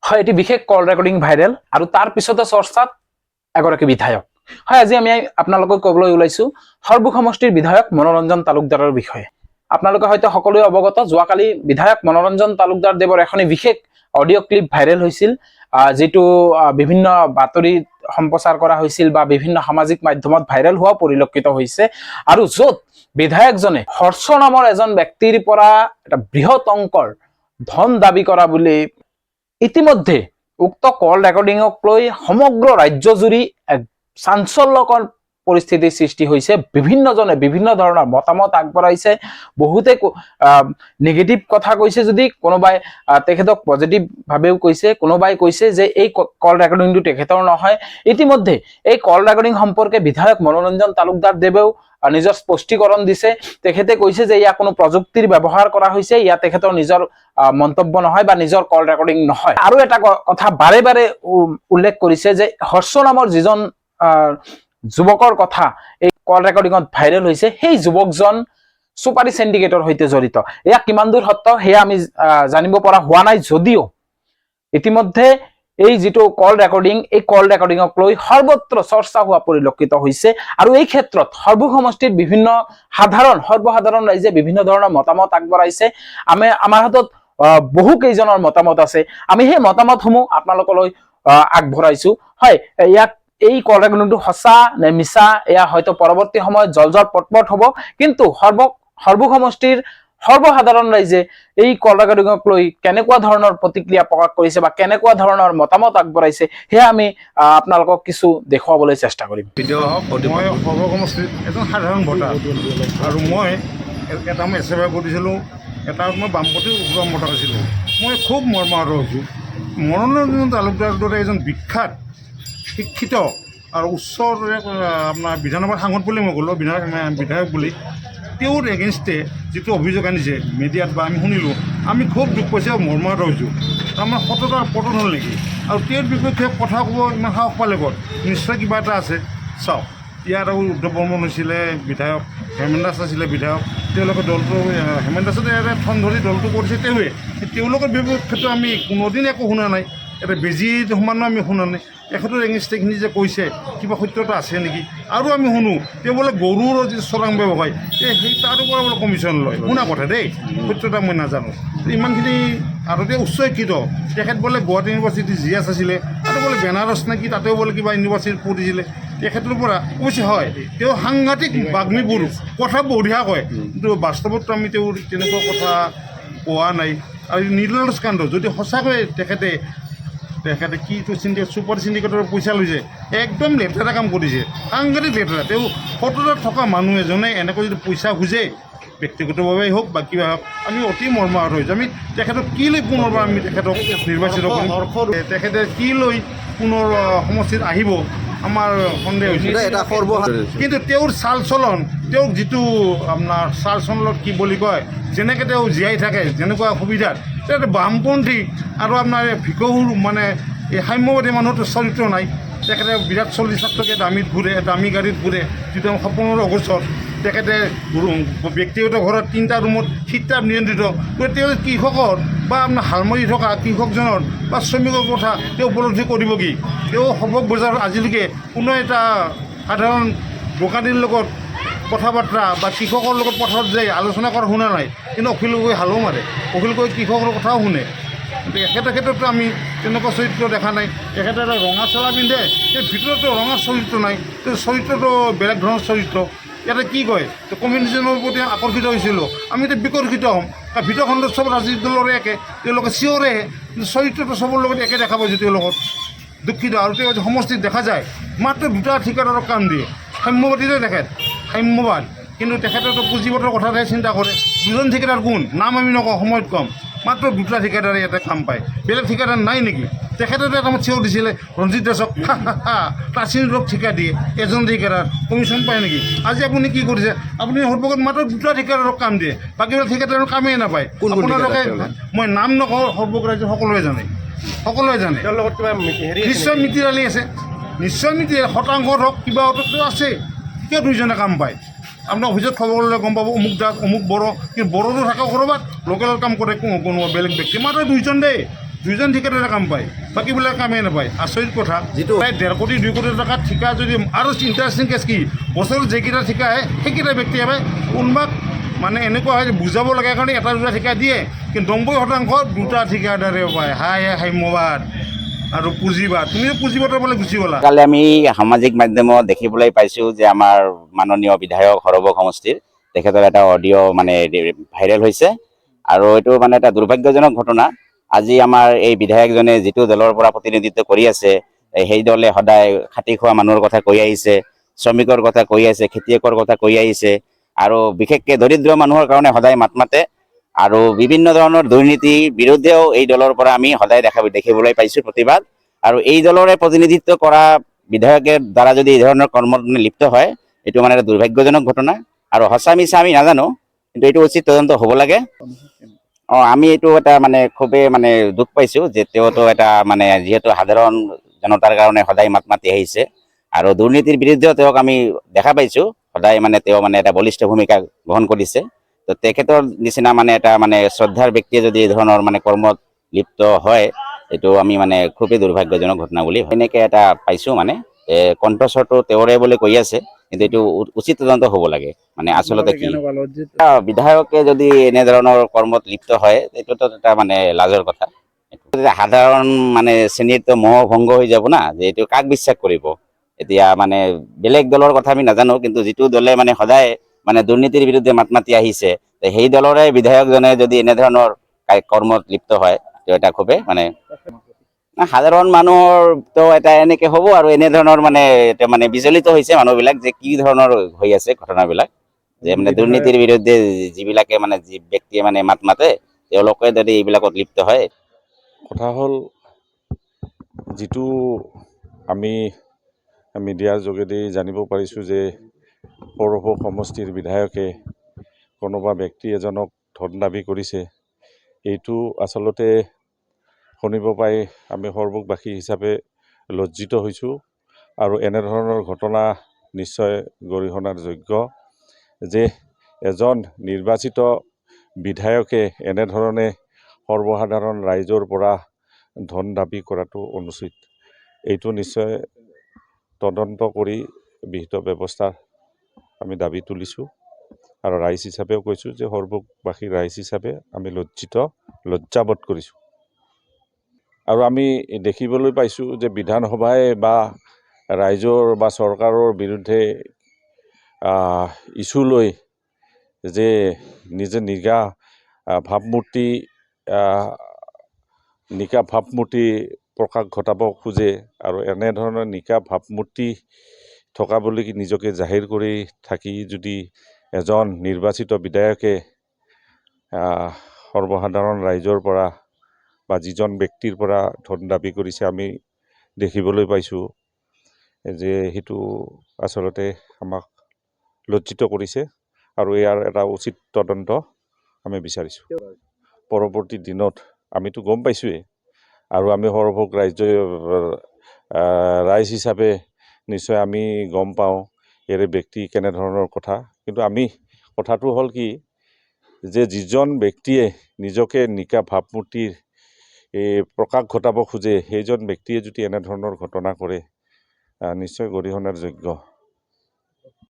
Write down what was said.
হয় এটি বিশেষ কল ৰেকৰ্ডিং ভাইৰেল আৰু তাৰ পিছতে চৰ্চাত এগৰাকী বিধায়ক হয়। আজি আমি আপোনালোকক ক'বলৈ ওলাইছো সৰ্বু সমষ্টিৰ বিধায়ক মনোৰঞ্জন তালুকদাৰৰ বিষয়ে। আপোনালোকে হয়তো সকলোৱে অৱগত, যোৱাকালি বিধায়ক মনোৰঞ্জন তালুকদাৰ দেৱৰ এখন বিশেষ অডিঅ' ক্লিপ ভাইৰেল হৈছিল, যিটো বিভিন্ন বাতৰিত সম্প্ৰচাৰ কৰা হৈছিল বা বিভিন্ন সামাজিক মাধ্যমত ভাইৰেল হোৱা পৰিলক্ষিত হৈছে। আৰু য'ত বিধায়কজনে হৰ্ষ নামৰ এজন ব্যক্তিৰ পৰা এটা বৃহৎ অংকৰ ধন দাবী কৰা বুলি ইতিমধ্যে উক্ত কল ৰেকৰ্ডিঙক লৈ সমগ্ৰ ৰাজ্যজুৰি এক চাঞ্চল্যকৰ পৰিস্থিতিৰ সৃষ্টি হৈছে। বিভিন্নজনে বিভিন্ন ধৰণৰ মতামত আগবঢ়াইছে, বহুতে নেগেটিভ কথা কৈছে, যদি কোনোবাই তেখেতক পজিটিভ ভাৱেও কৈছে, কোনোবাই কৈছে যে এই কল ৰেকৰ্ডিংটো তেখেতৰ নহয়। ইতিমধ্যে এই কল ৰেকৰ্ডিং সম্পৰ্কে বিধায়ক মনোৰঞ্জন তালুকদাৰ দেৱেও নিজৰ স্পষ্টীকৰণ দিছে। তেখেতে কৈছে যে ইয়াৰ কোনো প্ৰযুক্তিৰ ব্যৱহাৰ কৰা হৈছে, ইয়াত তেখেতৰ নিজৰ মন্তব্য নহয় বা নিজৰ কল ৰেকৰ্ডিং নহয়। আৰু এটা কথা বাৰে বাৰে উল্লেখ কৰিছে যে হৰ্ষ নামৰ যিজন যুৱকৰ কথা এই কল ৰেকৰ্ডিঙত ভাইৰেল হৈছে, সেই যুৱকজন চুপাৰী সিন্ডিকেটৰ সৈতে জড়িত। এয়া কিমান দূৰ সত্য সেয়া আমি জানিব পৰা হোৱা নাই, যদিও ইতিমধ্যে এই যিটো কল ৰেকৰ্ডিং, এই কল ৰেকৰ্ডিঙক লৈ সৰ্বত্ৰ চৰ্চা হোৱা পৰিলক্ষিত হৈছে। আৰু এই ক্ষেত্ৰত সৰ্বু সমষ্টিৰ বিভিন্ন সৰ্বসাধাৰণ ৰাইজে বিভিন্ন ধৰণৰ মতামত আগবঢ়াইছে। আমাৰ হাতত বহু কেইজনৰ মতামত আছে, আমি সেই মতামতসমূহ আপোনালোকলৈ আগবঢ়াইছো। হয়, এই কল ৰেকৰ্ডিংটো সঁচা নে মিছা এয়া হয়তো পৰৱৰ্তী সময়ত জল পটপট হ'ব, কিন্তু সৰ্বু সমষ্টিৰ সৰ্বসাধাৰণ ৰাইজে এই কল ৰেকৰ্ডিঙক লৈ কেনেকুৱা ধৰণৰ প্ৰতিক্ৰিয়া প্ৰকাশ কৰিছে বা কেনেকুৱা ধৰণৰ মতামত আগবঢ়াইছে সেয়া আমি আপোনালোকক কিছু দেখুৱাবলৈ চেষ্টা কৰিম। মই সৰ্ব সমষ্টিৰ এজন সাধাৰণ ভোটাৰ, আৰু মই এটা এছেবা কৰিছিলোঁ, এটা মই বামপন্থী উগ্ৰম ভোটাৰ আছিলোঁ। মই খুব মৰ্মাহত হৈছোঁ। মনোৰঞ্জন তালুকদাৰৰ দৰে এজন বিখ্যাত শিক্ষিত আৰু উচ্চ আপোনাৰ বিধানসভাৰ সাংসদ বুলি মই ক'লোঁ, বিধায়ক বুলি, তেওঁৰ এগেইনষ্টে যিটো অভিযোগ আনিছে মিডিয়াত বা আমি শুনিলোঁ, আমি খুব দুখ পাইছোঁ আৰু মৰ্মাহত হৈছোঁ। তাৰমানে সততাৰ পতন হ'ল নেকি? আৰু তেওঁৰ বিপক্ষে কথা ক'ব ইমান সাহস পালে ক'ত? নিশ্চয় কিবা এটা আছে। চাওক, ইয়াত আৰু উদ্ধৱ বৰ্মন হৈছিলে বিধায়ক, হেমেন দাস আছিলে বিধায়ক, তেওঁলোকে দলটো হেমেন দাসতে ঠন ধৰি দলটো কৰিছে তেওঁলোকৰ বিপক্ষেতো আমি কোনোদিন একো শুনা নাই। এটা বেজী সমানো আমি শুনা নাই। এখেতৰ এগেইনষ্টখিনি যে কৈছে কিবা সত্যতা আছে নেকি? আৰু আমি শুনো তেওঁ বোলে গৰুৰ যি চোৰাং ব্যৱসায়, সেই তাৰ পৰা বোলে কমিশ্যন লয়। শুনা কথা দেই, সত্যতা মই নাজানো ইমানখিনি। আৰু তেওঁ উচ্চ শিক্ষিত, তেখেত বোলে গুৱাহাটী ইউনিভাৰ্চিটি GS আছিলে, আৰু বোলে বেনাৰস নেকি তাতেও বোলে কিবা ইউনিভাৰ্চিটিত পঢ়িছিলে। তেখেতৰ পৰা অৱশ্যে হয় তেওঁ সাংঘাতিক বাগ্মীবোৰ কথা বঢ়িয়া কয়, কিন্তু বাস্তৱততো আমি তেওঁৰ তেনেকুৱা কথা কোৱা নাই। আৰু নীলজ কাণ্ড যদি সঁচাকৈ তেখেতে কিটো চুপাৰ চিণ্ডিকেটৰ পইচা লৈছে, একদম লেতেৰা কাম কৰিছে, সাংঘাতিক লেতেৰা। তেওঁ সততাত থকা মানুহ এজনে এনেকৈ যদি পইচা খোজে, ব্যক্তিগতভাৱেই হওক বা কিবা হওক, আমি অতি মৰ্মাহত হৈছোঁ। আমি তেখেতক কি লৈ পুনৰবাৰ আমি তেখেতক নিৰ্বাচিত কৰিম, তেখেতে কি লৈ পুনৰ সমষ্টিত আহিব, আমাৰ সন্দেহ হৈছে। কিন্তু তেওঁৰ চাল চলন, তেওঁৰ যিটো আপোনাৰ চাল চলনত কি বুলি কয়, যেনেকৈ তেওঁ জীয়াই থাকে যেনেকুৱা সুবিধাত, তেওঁ বামপন্থী আৰু আপোনাৰ ভিকহুৰ মানে এই সাম্যবাদী মানুহৰ চৰিত্ৰ নাই। তেখেতে বিৰাট 40 লাখ টকীয়া দামী গাড়ীত ঘূৰে, যিটো 17 আগষ্টত তেখেতে ব্যক্তিগত ঘৰত 3টা ৰুমত শীততাপ নিয়ন্ত্ৰিত। গতিকে তেওঁ কৃষকৰ বা আপোনাৰ হাল মাৰি থকা কৃষকজনৰ বা শ্ৰমিকৰ কথা তেওঁ উপলব্ধি কৰিব কি? তেওঁ সবক বজাৰত আজিলৈকে কোনো এটা সাধাৰণ দোকানীৰ লগত কথা বাৰ্তা বা কৃষকৰ লগত পথাৰত যায় আলোচনা কৰা শুনা নাই। কিন্তু অখিল গগৈ হালো মাৰে, অখিল গগৈ কৃষকৰ কথাও শুনে। কিন্তু একেটা ক্ষেত্ৰতো আমি তেনেকুৱা চৰিত্ৰ দেখা নাই। তেখেতে এটা ৰঙা চোলা পিন্ধে, সেই ভিতৰতো ৰঙা চৰিত্ৰ নাই, তেওঁ চৰিত্ৰটো বেলেগ ধৰণৰ চৰিত্ৰ। ইয়াতে কি কয়, কমিউনিজমৰ প্ৰতি আকৰ্ষিত হৈছিলোঁ, আমি এতিয়া বিকৰ্ষিত হ'ম। ভিতৰখণ্ডত চব ৰাজনীতি দলৰে একে, তেওঁলোকে চিঞৰে, কিন্তু চৰিত্ৰটো চবৰ লগত একে দেখা পাইছোঁ তেওঁলোকৰ। দুখিত। আৰু তেওঁ সমষ্টিত দেখা যায় মাত্ৰ 2টা ঠিকাদাৰক কাম দিয়ে, সাম্যবাদীতে তেখেত সাম্যবাদ, কিন্তু তেখেতেতো পুঁজিপত্ৰৰ কথাহে চিন্তা কৰে। 2জন ঠিকাদাৰ কোন নাম আমি নকওঁ, সময়ত কম। মাত্ৰ 2টা ঠিকাদাৰে ইয়াতে কাম পায়, বেলেগ ঠিকাদাৰ নাই নেকি? তেখেতেতো এটা চিঞৰ দিছিলে ৰঞ্জিত দাসক, প্ৰাচীনক ঠিকা দিয়ে, এজন ঠিকাদাৰ কমিশ্যন পায় নেকি? আজি আপুনি কি কৰিছে, আপুনি সৰ্বগত মাত্ৰ 2টা ঠিকাদাৰক কাম দিয়ে, বাকীবিলাক ঠিকাদাৰৰ কামেই নাপায়। আপোনালোকে মই নাম নকওঁ, সৰ্বক ৰাইজে সকলোৱে জানে। তেওঁৰ লগত কিবা নিশ্চয় মিতিৰালি আছে, নিশ্চয় শতাংশ হওক কিবা অটতো আছে। কিয় 2জনে কাম পায়? আপোনাৰ অফিচত খবৰ ল'লে গম পাব, অমুক দাস অমুক বড়ো, কিন্তু বড়োটো থাকে ক'ৰবাত লোকেলৰ কাম কৰে কোনো বেলেগ ব্যক্তি। মাত্ৰ 2জন দেই, 2জন ঠিকাদাৰে কাম পায়, বাকীবিলাক কামেই নাপায়। আচৰিত কথা, যিটো প্ৰায় 1.5 কোটি 2 কোটি টকা ঠিকা যদি, আৰু ইণ্টাৰেষ্টিং কেছ কি, বছৰত যিকেইটা ঠিকা আহে সেইকেইটা ব্যক্তিয়ে পায়। কোনোবাক মানে এনেকুৱা হয় যে বুজাব লাগে কাৰণে এটা দুটা ঠিকা দিয়ে, কিন্তু 90% দুটা ঠিকাদাৰে পায়। হাই সাম্যবাদ আৰু পুঁজিবাদ। তুমিও পুঁজিবাদৰ বোলে গুচি গ'লা। কালি আমি সামাজিক মাধ্যমত দেখিবলৈ পাইছোঁ যে আমাৰ মাননীয় বিধায়ক সৰভোগ সমষ্টিৰ তেখেতৰ এটা অডিঅ' মানে ভাইৰেল হৈছে, আৰু এইটো মানে এটা দুৰ্ভাগ্যজনক ঘটনা। আজি আমাৰ এই বিধায়কজনে যিটো দলৰ পৰা প্ৰতিনিধিত্ব কৰি আছে, সেই দলে সদায় খাটি খোৱা মানুহৰ কথা কৈ আহিছে, শ্ৰমিকৰ কথা কৈ আহিছে, খেতিয়কৰ কথা কৈ আহিছে, আৰু বিশেষকৈ দৰিদ্ৰ মানুহৰ কাৰণে সদায় মাত মাতে, আৰু বিভিন্ন ধৰণৰ দুৰ্নীতিৰ বিৰুদ্ধেও এই দলৰ পৰা আমি সদায় দেখিবলৈ পাইছোঁ প্ৰতিবাদ। আৰু এই দলৰে প্ৰতিনিধিত্ব কৰা বিধায়কৰ দ্বাৰা যদি এই ধৰণৰ কৰ্মত লিপ্ত হয়, এইটো মানে এটা দুৰ্ভাগ্যজনক ঘটনা। আৰু সঁচা মিছা আমি নাজানো, কিন্তু এইটো উচিত তদন্ত হ'ব লাগে। আমি এইটো এটা মানে খুবেই মানে দুখ পাইছোঁ যে তেওঁতো এটা মানে যিহেতু সাধাৰণ জনতাৰ কাৰণে সদায় মাত মাতি আহিছে, আৰু দুৰ্নীতিৰ বিৰুদ্ধেও তেওঁক আমি দেখা পাইছোঁ সদায় মানে তেওঁ মানে এটা বলিষ্ঠ ভূমিকা গ্ৰহণ কৰিছে। তো তেখেতৰ নিচিনা মানে এটা মানে শ্ৰদ্ধাৰ ব্যক্তিয়ে যদি এই ধৰণৰ মানে কৰ্মত লিপ্ত হয়, এইটো আমি মানে খুবেই দুৰ্ভাগ্যজনক ঘটনা বুলি এনেকৈ এটা পাইছোঁ। মানে কণ্ঠস্বৰটো তেওঁৰে বুলি কৈ আছে, কিন্তু এইটো উচিত তদন্ত হ'ব লাগে। মানে আচলতে কি বিধায়কে যদি এনেধৰণৰ কৰ্মত লিপ্ত হয়, এইটোতো এটা মানে লাজৰ কথা। সাধাৰণ মানে শ্ৰেণীৰতো মোহ ভংগ হৈ যাব না, যে এইটো কাক বিশ্বাস কৰিব। এতিয়া মানে বেলেগ দলৰ কথা আমি নাজানো, কিন্তু যিটো দলে মানে সদায় মানে দুৰ্নীতিৰ বিৰুদ্ধে মাত মাতি আহিছে, সেই দলৰে বিধায়কজনে যদি এনেধৰণৰ কৰ্মত লিপ্ত হয়, তো এটা খুবেই মানে সাধাৰণ মানুহৰ তো এটা এনেকে হ'ব, আৰু এনেধৰণৰ মানে এটা মানে বিচলিত হৈছে মানুহবিলাক যে কি ধৰণৰ হৈ আছে ঘটনাবিলাক, যে মানে দুৰ্নীতিৰ বিৰুদ্ধে যিবিলাকে মানে যি ব্যক্তিয়ে মানে মাত মাতে, তেওঁলোকে যদি এইবিলাকত লিপ্ত হয়। কথা হ'ল, যিটো আমি মিডিয়াৰ যোগেদি জানিব পাৰিছোঁ যে সৰভোগ সমষ্টিৰ বিধায়কে কোনোবা ব্যক্তি এজনক ধন দাবী কৰিছে, এইটো আচলতে শুনিব পাই আমি সৰভোগবাসী হিচাপে লজ্জিত হৈছোঁ। আৰু এনেধৰণৰ ঘটনা নিশ্চয় গৰিহণাৰ যোগ্য যে এজন নিৰ্বাচিত বিধায়কে এনেধৰণে সৰ্বসাধাৰণ ৰাইজৰ পৰা ধন দাবী কৰাটো অনুচিত। এইটো নিশ্চয় তদন্ত কৰি বিহিত ব্যৱস্থাৰ আমি দাবী তুলিছোঁ, আৰু ৰাইজ হিচাপেও কৈছোঁ যে সৰভোগবাসী ৰাইজ হিচাপে আমি লজ্জাবোধ কৰিছোঁ। আৰু আমি দেখিবলৈ পাইছোঁ যে বিধানসভাই বা ৰাইজৰ বা চৰকাৰৰ বিৰুদ্ধে ইছ্যু লৈ যে নিজে নিকা ভাৱমূৰ্তি প্ৰকাশ ঘটাব খোজে, আৰু এনেধৰণৰ নিকা ভাৱমূৰ্তি থকা বুলি নিজকে জাহিৰ কৰি থাকি যদি এজন নিৰ্বাচিত বিধায়কে সৰ্বসাধাৰণ ৰাইজৰ পৰা বা যিজন ব্যক্তিৰ পৰা ধন দাবী কৰিছে, আমি দেখিবলৈ পাইছোঁ যে সেইটো আচলতে আমাক লজ্জিত কৰিছে, আৰু ইয়াৰ এটা উচিত তদন্ত আমি বিচাৰিছোঁ। পৰৱৰ্তী দিনত আমিতো গম পাইছোঁৱেই, আৰু আমি সৰভোগ ৰাইজ হিচাপে নিশ্চয় আমি গম পাওঁ ইয়াৰে ব্যক্তি কেনেধৰণৰ কথা। কিন্তু আমি কথাটো হ'ল কি, যে যিজন ব্যক্তিয়ে নিজকে নিকা ভাৱমূৰ্তিৰ প্ৰকাশ ঘটাব খোজে, সেইজন ব্যক্তিয়ে যদি এনেধৰণৰ ঘটনা কৰে, নিশ্চয় গৰিহণাৰ যোগ্য।